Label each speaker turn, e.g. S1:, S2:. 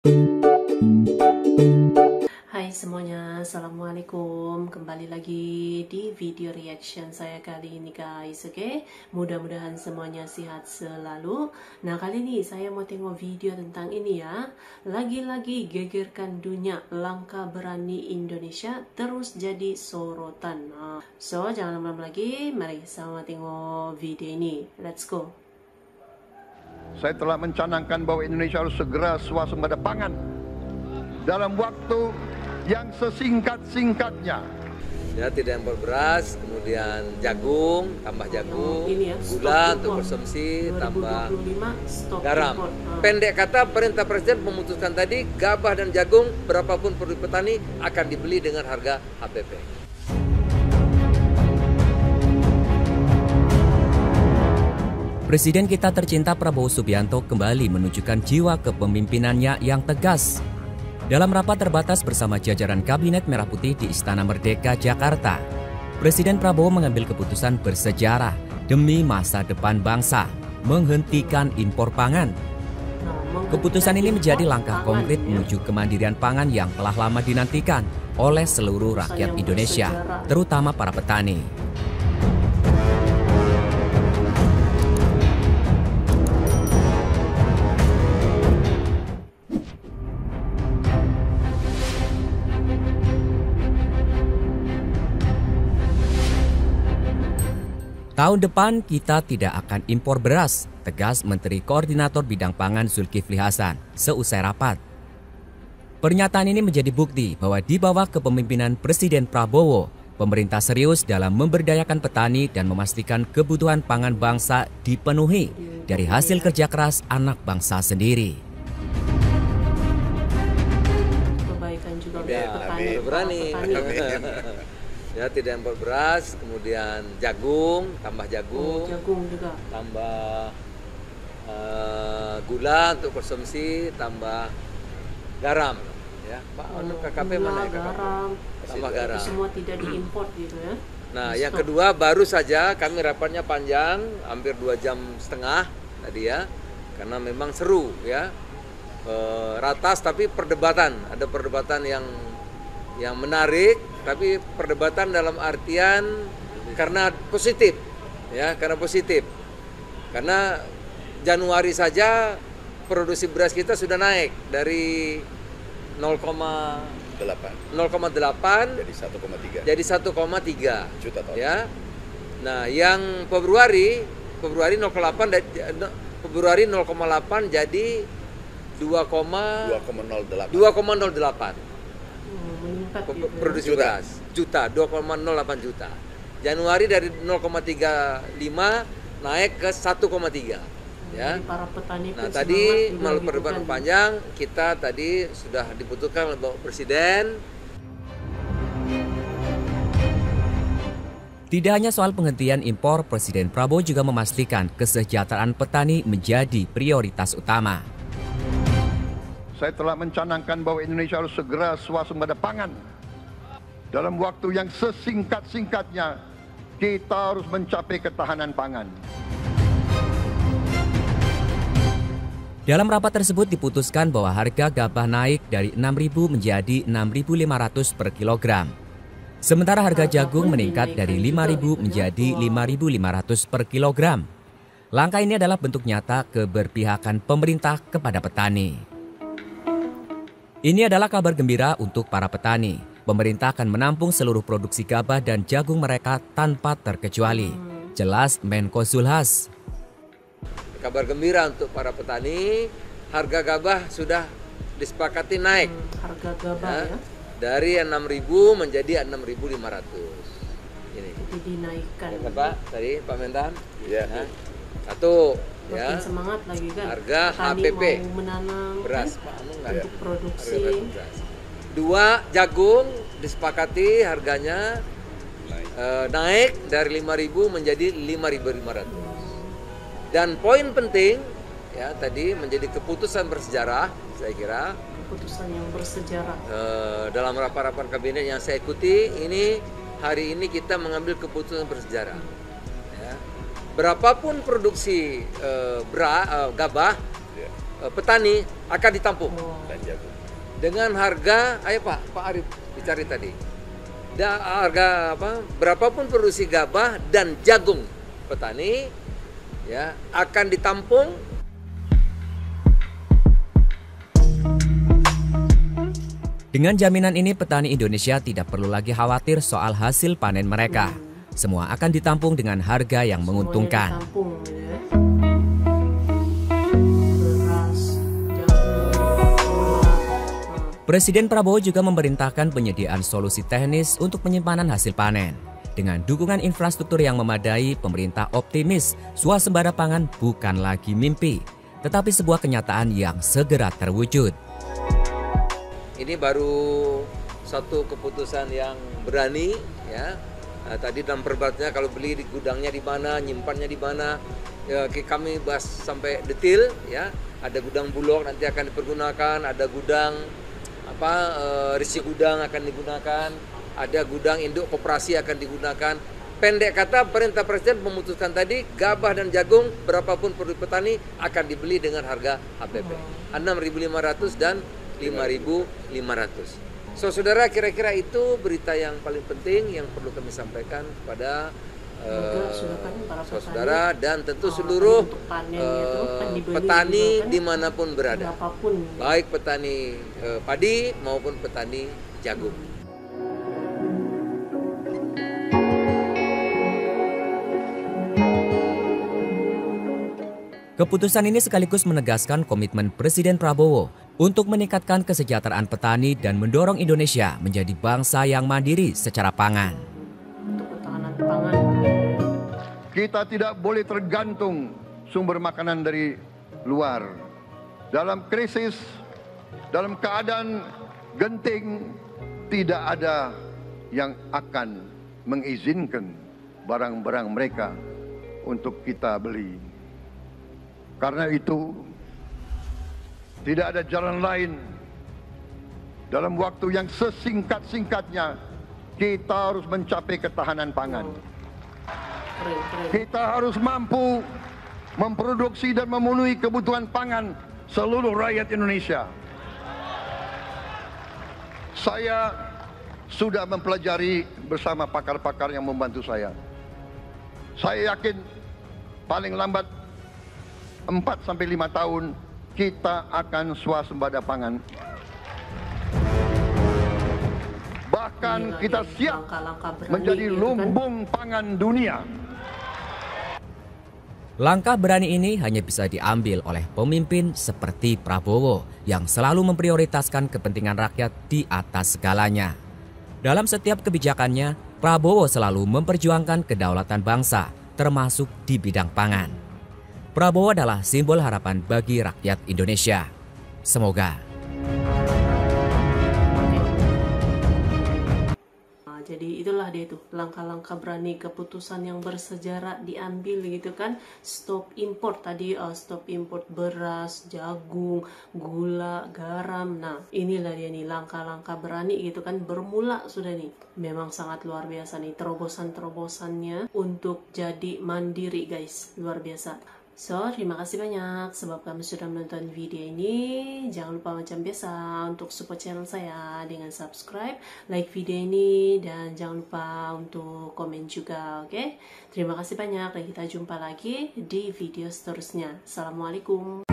S1: Hai semuanya, Assalamualaikum. Kembali lagi di video reaction saya kali ini guys, oke? Mudah-mudahan semuanya sehat selalu. Nah, kali ini saya mau tengok video tentang ini ya. Lagi-lagi gegerkan dunia, langkah berani Indonesia terus jadi sorotan. So, jangan lama-lama lagi, mari sama tengok video ini. Let's go.
S2: Saya telah mencanangkan bahwa Indonesia harus segera swasembada pangan dalam waktu yang sesingkat-singkatnya.
S3: Ya, tidak impor beras, kemudian jagung, tambah jagung,
S1: Ini ya,
S3: gula
S1: stop
S3: untuk
S1: impor.
S3: konsumsi, tambah
S1: 2025 stop
S3: garam.
S1: impor.
S3: Pendek kata, perintah presiden memutuskan tadi gabah dan jagung berapapun produk petani akan dibeli dengan harga HPP.
S4: Presiden kita tercinta Prabowo Subianto kembali menunjukkan jiwa kepemimpinannya yang tegas. Dalam rapat terbatas bersama jajaran Kabinet Merah Putih di Istana Merdeka, Jakarta, Presiden Prabowo mengambil keputusan bersejarah demi masa depan bangsa, menghentikan impor pangan. Keputusan ini menjadi langkah konkret menuju kemandirian pangan yang telah lama dinantikan oleh seluruh rakyat Indonesia, terutama para petani. Tahun depan kita tidak akan impor beras, tegas Menteri Koordinator Bidang Pangan Zulkifli Hasan seusai rapat. Pernyataan ini menjadi bukti bahwa di bawah kepemimpinan Presiden Prabowo, pemerintah serius dalam memberdayakan petani dan memastikan kebutuhan pangan bangsa dipenuhi dari hasil kerja keras anak bangsa sendiri.
S1: Kebaikan juga
S3: Ya,
S1: petani,
S3: berani.
S1: petani.
S3: Ya, tidak impor beras, kemudian jagung, tambah jagung,
S1: Jagung juga.
S3: tambah gula untuk konsumsi, tambah garam. Ya, Pak, untuk KKP
S1: Gula,
S3: mana ya KKP?
S1: garam,
S3: Tambah
S1: itu
S3: garam.
S1: semua tidak diimpor gitu ya.
S3: Nah, yang kedua baru saja kami rapatnya panjang, hampir 2,5 jam tadi ya, karena memang seru ya, ratas tapi perdebatan, ada perdebatan yang menarik, tapi perdebatan dalam artian karena positif, ya, karena positif, karena Januari saja produksi beras kita sudah naik dari 0,8 jadi 1,3
S2: Juta ton.
S3: ya. Nah, yang Februari 0,8 jadi 2,08
S1: Meningkat gitu ya.
S3: produksi beras juta 2,08 juta. Januari dari 0,35 naik ke 1,3 ya.
S1: Jadi para petani
S3: Nah,
S1: pun
S3: tadi
S1: semangat juga
S3: melalui
S1: gitu
S3: perdebatan
S1: kan.
S3: panjang kita tadi sudah diputuskan oleh Bapak Presiden.
S4: Tidak hanya soal penghentian impor, Presiden Prabowo juga memastikan kesejahteraan petani menjadi prioritas utama.
S2: Saya telah mencanangkan bahwa Indonesia harus segera swasembada pangan dalam waktu yang sesingkat-singkatnya. Kita harus mencapai ketahanan pangan.
S4: Dalam rapat tersebut diputuskan bahwa harga gabah naik dari Rp6.000 menjadi Rp6.500 per kilogram. Sementara harga jagung meningkat dari Rp5.000 menjadi Rp5.500 per kilogram. Langkah ini adalah bentuk nyata keberpihakan pemerintah kepada petani. Ini adalah kabar gembira untuk para petani. Pemerintah akan menampung seluruh produksi gabah dan jagung mereka tanpa terkecuali. Jelas Menko Zulhas.
S3: Kabar gembira untuk para petani, harga gabah sudah disepakati naik
S1: Harga gabah ya.
S3: dari 6.000 menjadi 6.500. Ini.
S1: Jadi dinaikkan.
S3: Ya, Pak, tadi Pak Mentan.
S2: Ya.
S3: Nah, satu
S1: Makin
S3: ya.
S1: semangat lagi kan.
S3: Harga
S1: Petani
S3: HPP.
S1: mau menanam
S3: Beras,
S1: kan,
S3: Pak.
S1: untuk produksi.
S3: Harga beras. Dua, jagung disepakati harganya naik dari 5.000 menjadi 5.500. Dan poin penting ya tadi menjadi keputusan bersejarah, saya kira
S1: Keputusan yang bersejarah.
S3: dalam rapat-rapat kabinet yang saya ikuti ini, hari ini kita mengambil keputusan bersejarah. Ya. Berapapun produksi gabah petani akan ditampung
S1: Oh.
S3: dengan harga, ayo Pak Arif dicari tadi. Harga berapapun produksi gabah dan jagung petani ya akan ditampung.
S4: Dengan jaminan ini, petani Indonesia tidak perlu lagi khawatir soal hasil panen mereka. Semua akan ditampung dengan harga yang menguntungkan.
S1: Semuanya ditampung, gitu ya. Beras, jagung, gula.
S4: Presiden Prabowo juga memerintahkan penyediaan solusi teknis untuk penyimpanan hasil panen. Dengan dukungan infrastruktur yang memadai, pemerintah optimis swasembada pangan bukan lagi mimpi, tetapi sebuah kenyataan yang segera terwujud.
S3: Ini baru satu keputusan yang berani ya. Nah, tadi dalam perbatnya kalau beli di gudangnya di mana, nyimpannya di mana, ya, kami bahas sampai detail ya. Ada gudang Bulog nanti akan dipergunakan, ada gudang risi gudang akan digunakan, ada gudang induk koperasi akan digunakan. Pendek kata, perintah presiden memutuskan tadi gabah dan jagung berapapun produk petani akan dibeli dengan harga HPP 6.500 dan 5.500. So, saudara, kira-kira itu berita yang paling penting yang perlu kami sampaikan kepada saudara dan tentu seluruh petani dimanapun berada, baik petani padi maupun petani jagung.
S4: Keputusan ini sekaligus menegaskan komitmen Presiden Prabowo untuk meningkatkan kesejahteraan petani dan mendorong Indonesia menjadi bangsa yang mandiri secara pangan.
S1: Untuk ketahanan pangan.
S2: Kita tidak boleh tergantung sumber makanan dari luar. Dalam krisis, dalam keadaan genting, tidak ada yang akan mengizinkan barang-barang mereka untuk kita beli. Karena itu, tidak ada jalan lain. Dalam waktu yang sesingkat-singkatnya, kita harus mencapai ketahanan pangan. Kita harus mampu memproduksi dan memenuhi kebutuhan pangan seluruh rakyat Indonesia. Saya sudah mempelajari bersama pakar-pakar yang membantu saya. Saya yakin paling lambat 4-5 tahun kita akan swasembada pangan. Bahkan kita siap menjadi lumbung pangan dunia.
S4: Langkah berani ini hanya bisa diambil oleh pemimpin seperti Prabowo yang selalu memprioritaskan kepentingan rakyat di atas segalanya. Dalam setiap kebijakannya, Prabowo selalu memperjuangkan kedaulatan bangsa, termasuk di bidang pangan. Prabowo adalah simbol harapan bagi rakyat Indonesia. Semoga.
S1: Jadi itulah dia itu langkah-langkah berani, keputusan yang bersejarah diambil gitu kan. Stop impor tadi, stop impor beras, jagung, gula, garam. Nah inilah dia nih langkah-langkah berani gitu kan, bermula sudah nih. Memang sangat luar biasa nih terobosan-terobosannya untuk jadi mandiri guys, luar biasa. So, terima kasih banyak sebab kamu sudah menonton video ini. Jangan lupa macam biasa untuk support channel saya dengan subscribe, like video ini, dan jangan lupa untuk komen juga, oke? Terima kasih banyak dan kita jumpa lagi di video seterusnya. Assalamualaikum.